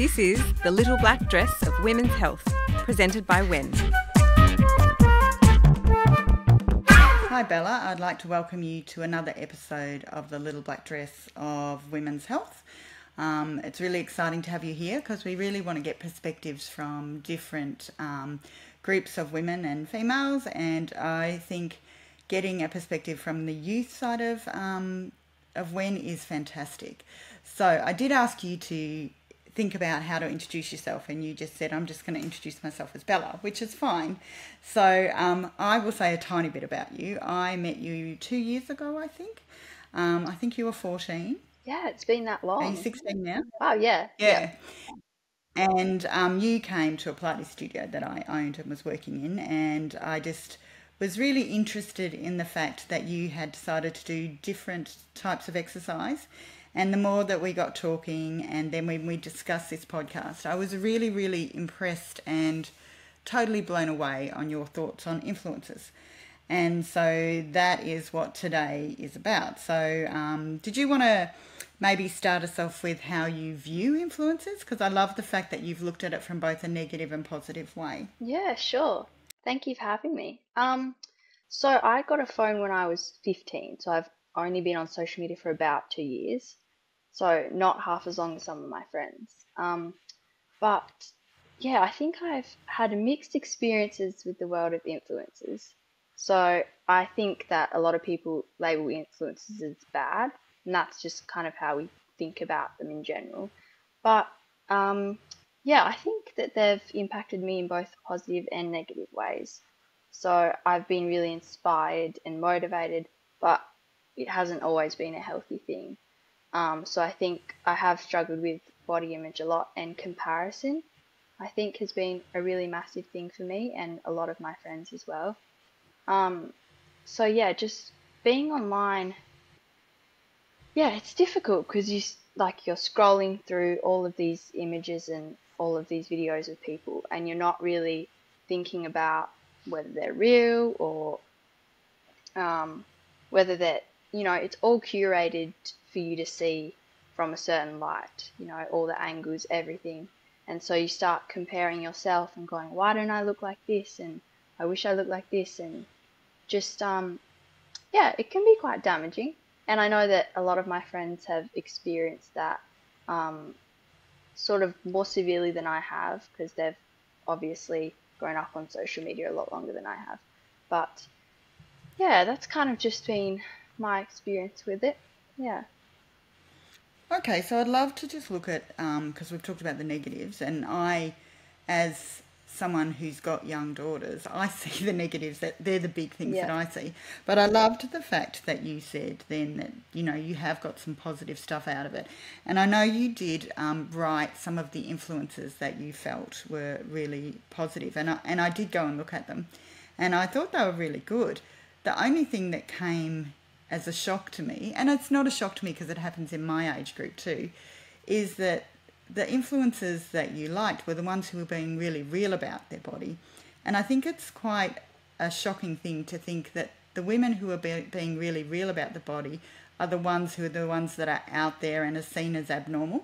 This is The Little Black Dress of Women's Health, presented by Wen. Hi Bella, I'd like to welcome you to another episode of The Little Black Dress of Women's Health. It's really exciting to have you here because we really want to get perspectives from different groups of women and females, and I think getting a perspective from the youth side of Wen is fantastic. So I did ask you to think about how to introduce yourself, and you just said, I'm just going to introduce myself as Bella, which is fine. So I will say a tiny bit about you. I met you 2 years ago, I think. I think you were 14. Yeah, it's been that long. Are you 16 now? Oh, yeah. Yeah. And you came to a Pilates studio that I owned and was working in, and I just was really interested in the fact that you had decided to do different types of exercise. And the more that we got talking, and then when we discussed this podcast, I was really, really impressed and totally blown away on your thoughts on influencers. And so that is what today is about. So did you want to maybe start us off with how you view influencers? Because I love the fact that you've looked at it from both a negative and positive way. Yeah, sure. Thank you for having me. So I got a phone when I was 15, so I've only been on social media for about 2 years, so not half as long as some of my friends. But yeah, I think I've had mixed experiences with the world of influencers. So I think that a lot of people label influencers as bad, and that's just kind of how we think about them in general. But yeah, I think that they've impacted me in both positive and negative ways. So I've been really inspired and motivated, but it hasn't always been a healthy thing. So I think I have struggled with body image a lot, and comparison, I think, has been a really massive thing for me and a lot of my friends as well. So yeah, just being online, yeah, it's difficult because you're scrolling through all of these images and all of these videos of people, and you're not really thinking about whether they're real or whether that, it's all curated for you to see from a certain light, all the angles, everything. And so you start comparing yourself and going, why don't I look like this? And I wish I looked like this. And just, yeah, it can be quite damaging. And I know that a lot of my friends have experienced that sort of more severely than I have, because they've obviously grown up on social media a lot longer than I have. But yeah, that's kind of just been my experience with it. Yeah. Okay, so I'd love to just look at, because we've talked about the negatives, and I, as someone who's got young daughters, I see the negatives, that they're the big things that I see. But I loved the fact that you said then that, you have got some positive stuff out of it. And I know you did write some of the influences that you felt were really positive, and I did go and look at them, and I thought they were really good. The only thing that came as a shock to me, and it's not a shock to me because it happens in my age group too, is that the influencers that you liked were the ones who were being really real about their body. And I think it's quite a shocking thing to think that the women who are being really real about the body are the ones that are out there and are seen as abnormal.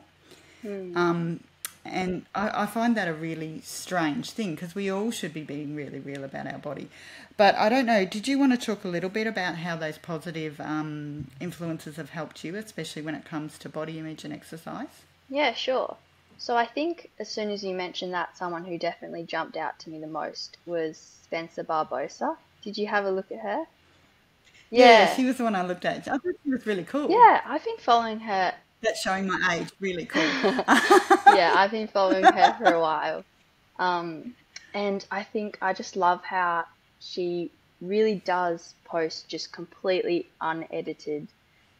And I find that a really strange thing, because we all should be being really real about our body. But I don't know, did you want to talk a little bit about how those positive influences have helped you, especially when it comes to body image and exercise? Yeah, sure. So I think as soon as you mentioned that, someone who definitely jumped out to me the most was Spencer Barbosa. Did you have a look at her? Yeah, she was the one I looked at. I thought she was really cool. Yeah, I've been following her. That's showing my age, really cool. Yeah, I've been following her for a while. And I think I just love how she really does post just completely unedited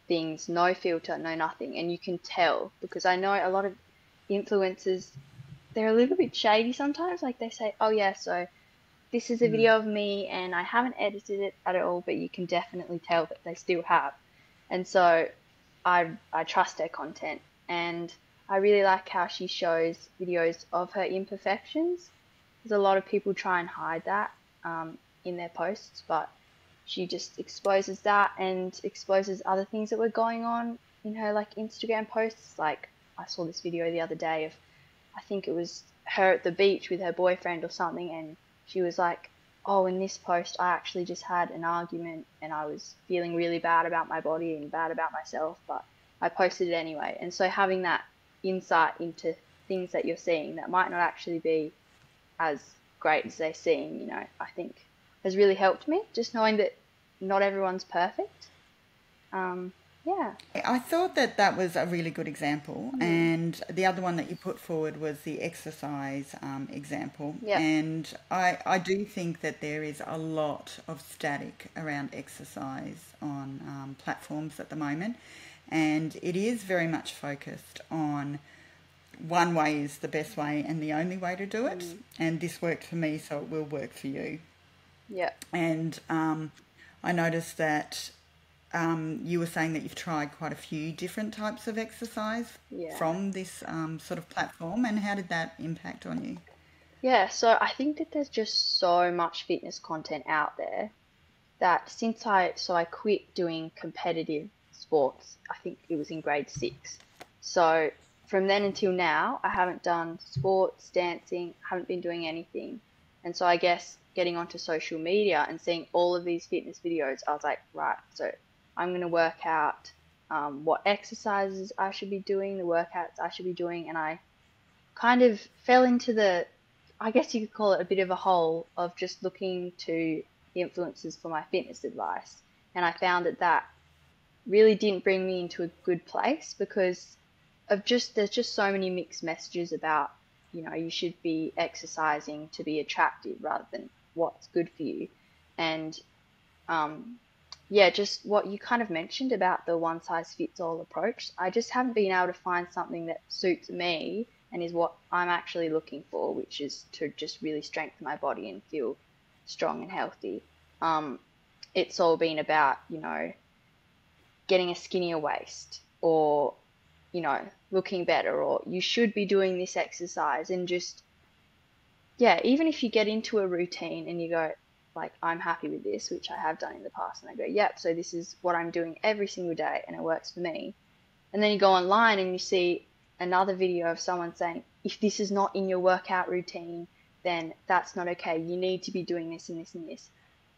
things, no filter, no nothing. And you can tell, because I know a lot of influencers, they're a little bit shady sometimes. Like they say, oh yeah, so this is a video of me and I haven't edited it at all, but you can definitely tell that they still have. And so I trust her content, and I really like how she shows videos of her imperfections. There's a lot of people try and hide that in their posts, but she just exposes that and exposes other things that were going on in her like Instagram posts. Like I saw this video the other day of I think it was her at the beach with her boyfriend or something, and she was like, "Oh, in this post, I actually just had an argument and I was feeling really bad about my body and bad about myself, but I posted it anyway." And so having that insight into things that you're seeing that might not actually be as great as they seem, I think has really helped me. Just knowing that not everyone's perfect. Yeah. I thought that that was a really good example, Mm. and the other one that you put forward was the exercise example. Yep. And I do think that there is a lot of static around exercise on platforms at the moment, and it is very much focused on one way is the best way and the only way to do it, Mm. and this worked for me, so it will work for you. Yep. And I noticed that you were saying that you've tried quite a few different types of exercise Yeah. from this sort of platform, and how did that impact on you? Yeah, so I think that there's just so much fitness content out there that I quit doing competitive sports. I think it was in grade 6. So from then until now, I haven't done sports, dancing, haven't been doing anything. And so I guess getting onto social media and seeing all of these fitness videos, I was like, right, so I'm going to work out what exercises I should be doing, the workouts I should be doing, and I kind of fell into I guess you could call it a bit of a hole of just looking to influencers for my fitness advice. And I found that that really didn't bring me into a good place because there's just so many mixed messages about, you should be exercising to be attractive rather than what's good for you. And um, yeah, just what you kind of mentioned about the one size fits all approach. I just haven't been able to find something that suits me and is what I'm actually looking for, which is to just really strengthen my body and feel strong and healthy. Um, it's all been about, getting a skinnier waist or, looking better, or you should be doing this exercise. And just, yeah, even if you get into a routine and you go, like, I'm happy with this, which I have done in the past, and I go, yep, so this is what I'm doing every single day and it works for me. And then you go online and you see another video of someone saying, if this is not in your workout routine, then that's not okay. You need to be doing this and this and this.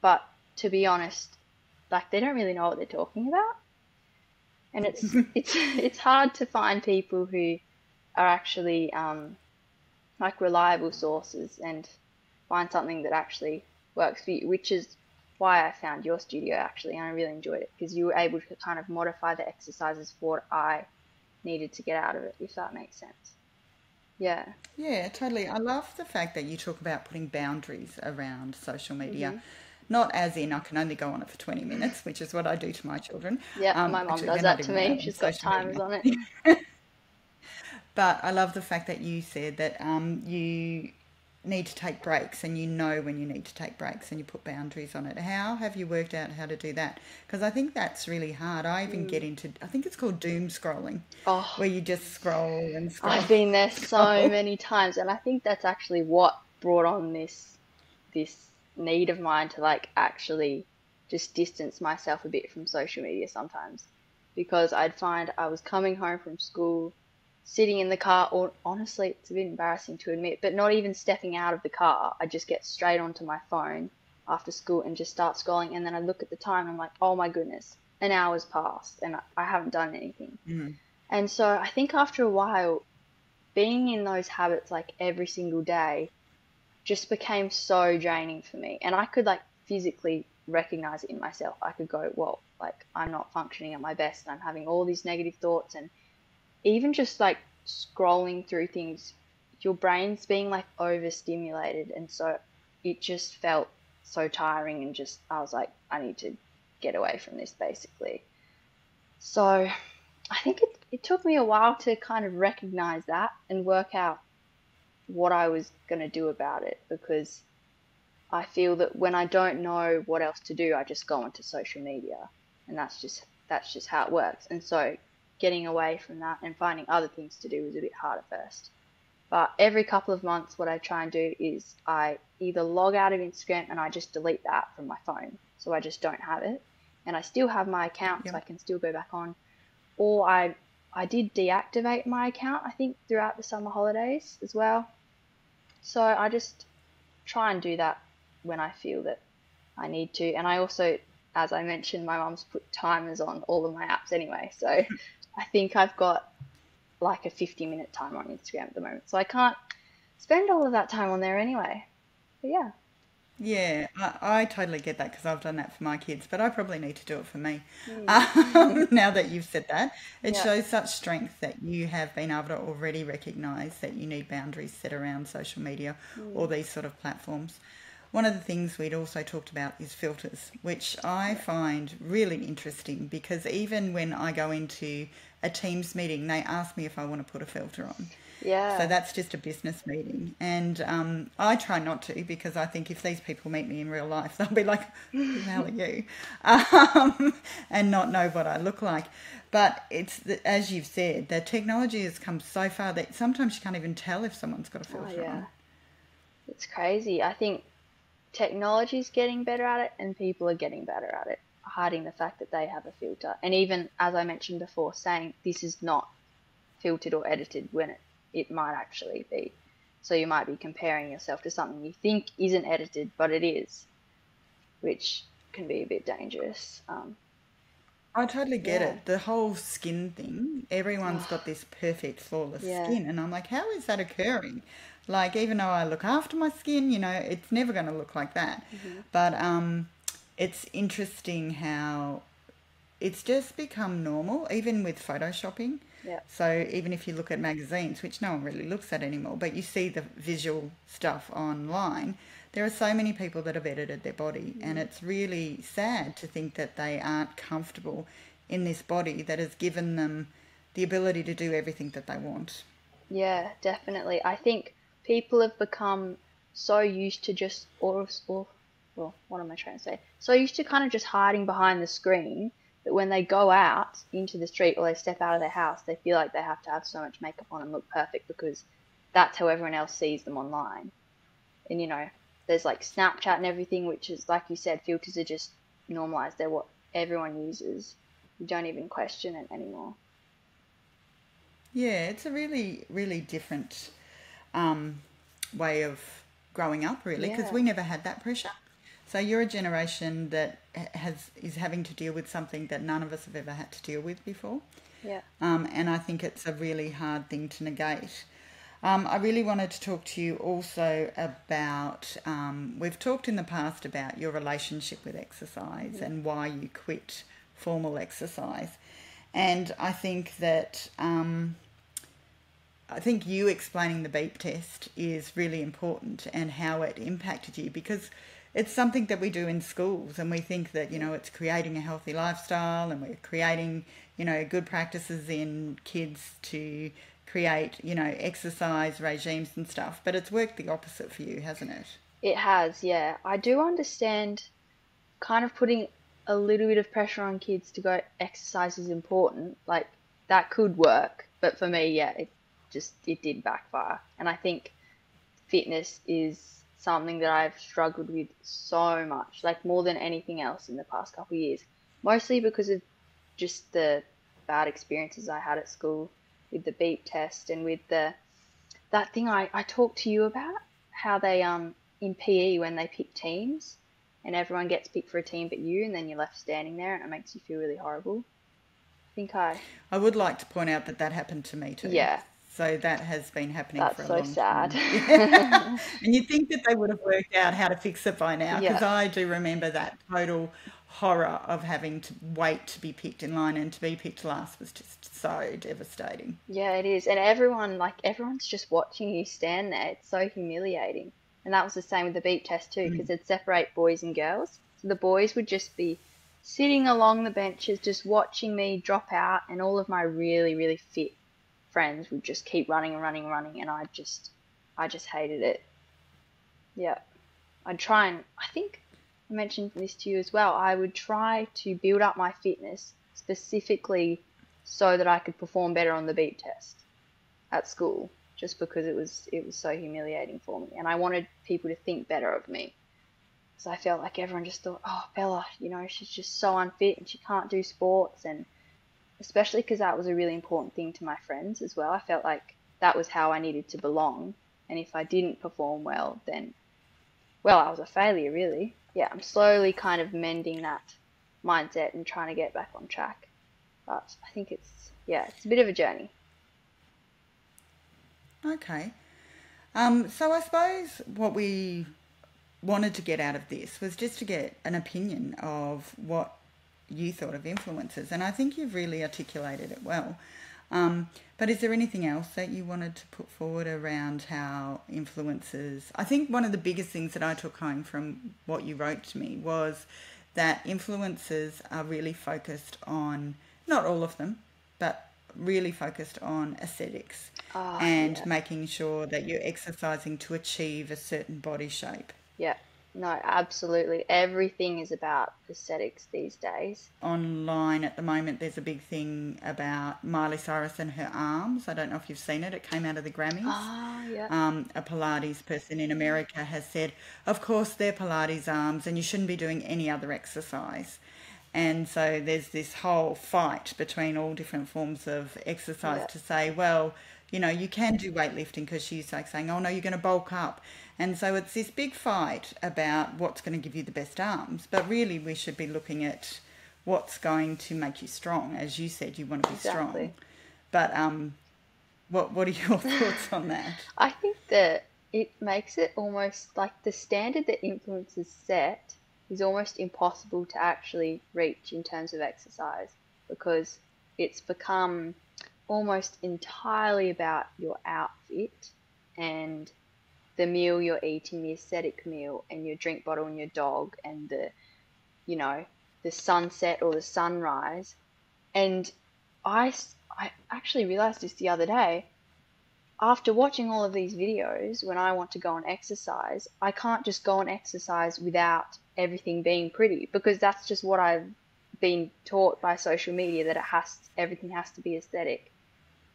But to be honest, like, they don't really know what they're talking about. And it's hard to find people who are actually like reliable sources and find something that actually works for you, which is why I found your studio actually, and I really enjoyed it because you were able to kind of modify the exercises for what I needed to get out of it, if that makes sense. Yeah. Yeah, totally. I love the fact that you talk about putting boundaries around social media. Mhm. Not as in I can only go on it for 20 minutes, which is what I do to my children. Yep, my mom Actually, does they're not that to even me. allowed on She's got social timers media. on it. But I love the fact that you said that you need to take breaks, and you know when you need to take breaks, and you put boundaries on it. How have you worked out how to do that? Because I think that's really hard. I even get Mm. into, I think it's called doom scrolling, Oh, where you just scroll and scroll I've been there and so scroll. many times, and I think that's actually what brought on this need of mine to like actually just distance myself a bit from social media sometimes, because I'd find I was coming home from school, sitting in the car, or honestly, it's a bit embarrassing to admit, but not even stepping out of the car. I just get straight onto my phone after school and just start scrolling, and then I look at the time and I'm like, oh my goodness, an hour's passed and I haven't done anything. Mm. And so I think after a while, being in those habits like every single day just became so draining for me. And I could like physically recognize it in myself. I could go, well, like I'm not functioning at my best and I'm having all these negative thoughts. And even just like scrolling through things, your brain's being like overstimulated. And so it just felt so tiring. And just, I was like, I need to get away from this basically. So I think it took me a while to kind of recognize that and work out what I was going to do about it, because I feel that when I don't know what else to do, I just go onto social media, and that's just how it works. And so getting away from that and finding other things to do was a bit hard at first. But every couple of months, what I try and do is I either log out of Instagram and I just delete that from my phone, so I just don't have it, and I still have my account, so Yep. I can still go back on, or I I did deactivate my account, I think, throughout the summer holidays as well. So I just try and do that when I feel that I need to. And I also, as I mentioned, my mum's put timers on all of my apps anyway. So I think I've got like a 50-minute timer on Instagram at the moment. So I can't spend all of that time on there anyway. But yeah. Yeah, I totally get that because I've done that for my kids, but I probably need to do it for me. Mm. Now that you've said that, it Yeah. shows such strength that you have been able to already recognize that you need boundaries set around social media or Mm. these sort of platforms. One of the things we'd also talked about is filters, which I Yeah. find really interesting because even when I go into a Teams meeting, they ask me if I want to put a filter on. So Yeah. that's just a business meeting. And I try not to because I think if these people meet me in real life, they'll be like, who the hell are you? And not know what I look like. But as you've said, the technology has come so far that sometimes you can't even tell if someone's got a Oh filter yeah. on. It's crazy. I think technology's getting better at it and people are getting better at it, hiding the fact that they have a filter. And even, as I mentioned before, saying this is not filtered or edited when it might actually be. So you might be comparing yourself to something you think isn't edited, but it is, which can be a bit dangerous. I totally get Yeah. it. The whole skin thing, everyone's got Oh, this perfect, flawless yeah. skin. And I'm like, how is that occurring? Like, even though I look after my skin, it's never going to look like that. Hmm. But it's interesting how it's just become normal, even with photoshopping. Yeah. So even if you look at magazines, which no one really looks at anymore, but you see the visual stuff online, there are so many people that have edited their body, and Mm. it's really sad to think that they aren't comfortable in this body that has given them the ability to do everything that they want. Yeah, definitely. I think people have become so used to just, or, well, what am I trying to say? So used to kind of just hiding behind the screen that when they go out into the street or they step out of their house, they feel like they have to have so much makeup on and look perfect because that's how everyone else sees them online. And there's like Snapchat and everything, which is, like you said, filters are just normalized. They're what everyone uses. You don't even question it anymore. Yeah, it's a really, really different um, way of growing up, really, because Yeah, we never had that pressure. So you're a generation that is having to deal with something that none of us have ever had to deal with before, yeah, and I think it's a really hard thing to negate. I really wanted to talk to you also about. We've talked in the past about your relationship with exercise hmm, and why you quit formal exercise, and I think you explaining the beep test is really important and how it impacted you because it's something that we do in schools and we think that, yeah. it's creating a healthy lifestyle and we're creating, good practices in kids to create, exercise regimes and stuff. But it's worked the opposite for you, hasn't it? It has, yeah. I do understand kind of putting a little bit of pressure on kids to go exercise is important. Like that could work, but for me, yeah, it did backfire. And I think fitness is something that I've struggled with so much, like more than anything else in the past couple of years. Mostly because of just the bad experiences I had at school with the beep test and with that thing I talked to you about, how they in PE when they pick teams and everyone gets picked for a team but you and then you're left standing there and it makes you feel really horrible. I think I would like to point out that that happened to me too. yeah, So that has been happening for that's a so long sad. time. Yeah. And you'd think that they would have worked out how to fix it by now because Yeah. I do remember that total horror of having to wait to be picked in line and to be picked last was just so devastating. Yeah, it is. And everyone, like, everyone's just watching you stand there. It's so humiliating. And that was the same with the beep test too, because Mm. it'd separate boys and girls. So the boys would just be sitting along the benches, just watching me drop out, and all of my really, really fit friends would just keep running and running and running, and I just hated it. Yeah. I'd try and, I think I mentioned this to you as well. I would try to build up my fitness specifically so that I could perform better on the beep test at school just because it was so humiliating for me and I wanted people to think better of me because I felt like everyone just thought, oh, Bella, she's just so unfit and she can't do sports, and especially because that was a really important thing to my friends as well. I felt like that was how I needed to belong. And if I didn't perform well, then, well, I was a failure, really. Yeah, I'm slowly kind of mending that mindset and trying to get back on track. But I think yeah, it's a bit of a journey. Okay. So I suppose what we wanted to get out of this was just to get an opinion of what you thought of influencers, and I think you've really articulated it well. But is there anything else that you wanted to put forward around how influencers? I think one of the biggest things that I took home from what you wrote to me was that influencers are really focused on, not all of them, but really focused on aesthetics and Yeah. making sure that you're exercising to achieve a certain body shape. Yeah. No, absolutely. Everything is about aesthetics these days. Online at the moment, there's a big thing about Miley Cyrus and her arms. I don't know if you've seen it. It came out of the Grammys. Yeah. A Pilates person in America has said, of course, they're Pilates arms and you shouldn't be doing any other exercise. And so there's this whole fight between all different forms of exercise Yeah. to say, well, you can do weightlifting, because she's like saying, oh no, you're going to bulk up. And so it's this big fight about what's going to give you the best arms. But really, we should be looking at what's going to make you strong. As you said, you want to be strong. Exactly. But what are your thoughts on that? I think that it makes it almost like the standard that influencers set is almost impossible to actually reach in terms of exercise, because it's become almost entirely about your outfit and the meal you're eating, the aesthetic meal, and your drink bottle and your dog, and you know, the sunset or the sunrise. And I actually realized this the other day. After watching all of these videos, when I want to go and exercise, I can't just go and exercise without everything being pretty, because that's just what I've been taught by social media, that everything has to be aesthetic.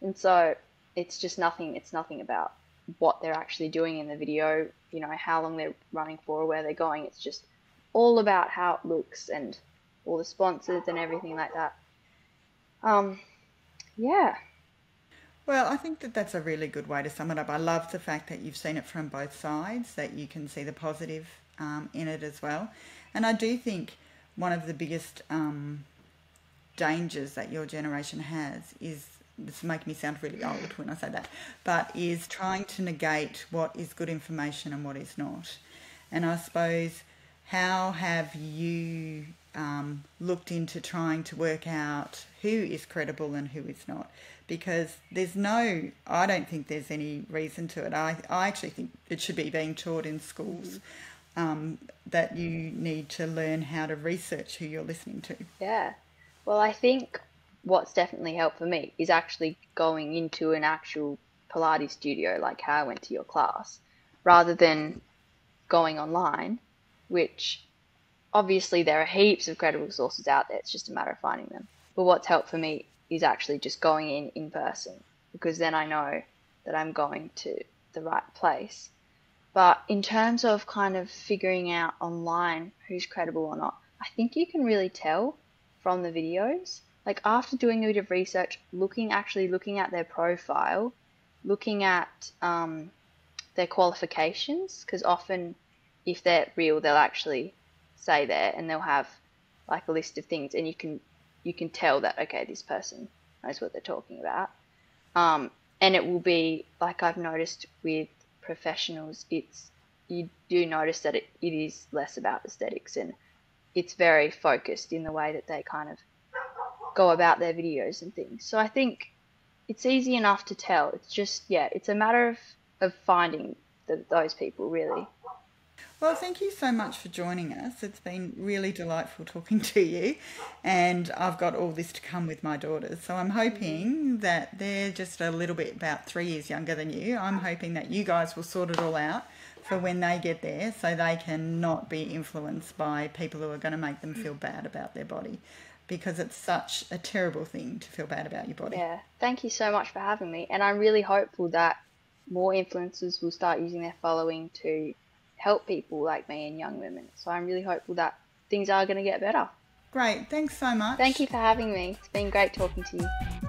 And so it's nothing about what they're actually doing in the video, how long they're running for or where they're going. It's just all about how it looks and all the sponsors and everything like that. Um, yeah, Well, I think that that's a really good way to sum it up. I love the fact that you've seen it from both sides, that you can see the positive in it as well. And I do think one of the biggest dangers that your generation has is, this make me sound really old when I say that, but is trying to negate what is good information and what is not. And I suppose, how have you looked into trying to work out who is credible and who is not? Because I don't think there's any reason to it. I actually think it should be being taught in schools, that you need to learn how to research who you're listening to. yeah. Well, I think what's definitely helped for me is actually going into an actual Pilates studio, like how I went to your class, rather than going online, which obviously there are heaps of credible sources out there. It's just a matter of finding them. But what's helped for me is actually just going in person, because then I know that I'm going to the right place. But in terms of kind of figuring out online who's credible or not, I think you can really tell from the videos. Like, after doing a bit of research, actually looking at their profile, looking at their qualifications, because often if they're real, they'll actually say there, and they'll have like a list of things, and you can tell that, okay, this person knows what they're talking about. And it will be like, I've noticed with professionals, you do notice that it is less about aesthetics, and it's very focused in the way that they kind of go about their videos and things. So I think it's easy enough to tell. It's just, yeah, it's a matter of finding those people, really. Well, thank you so much for joining us. It's been really delightful talking to you, and I've got all this to come with my daughters. So I'm hoping that they're just a little bit, about 3 years younger than you. I'm hoping that you guys will sort it all out for when they get there, so they can not be influenced by people who are going to make them feel bad about their body, because it's such a terrible thing to feel bad about your body. Yeah, thank you so much for having me. And I'm really hopeful that more influencers will start using their following to help people like me and young women. So I'm really hopeful that things are going to get better. Great. Thanks so much. Thank you for having me. It's been great talking to you.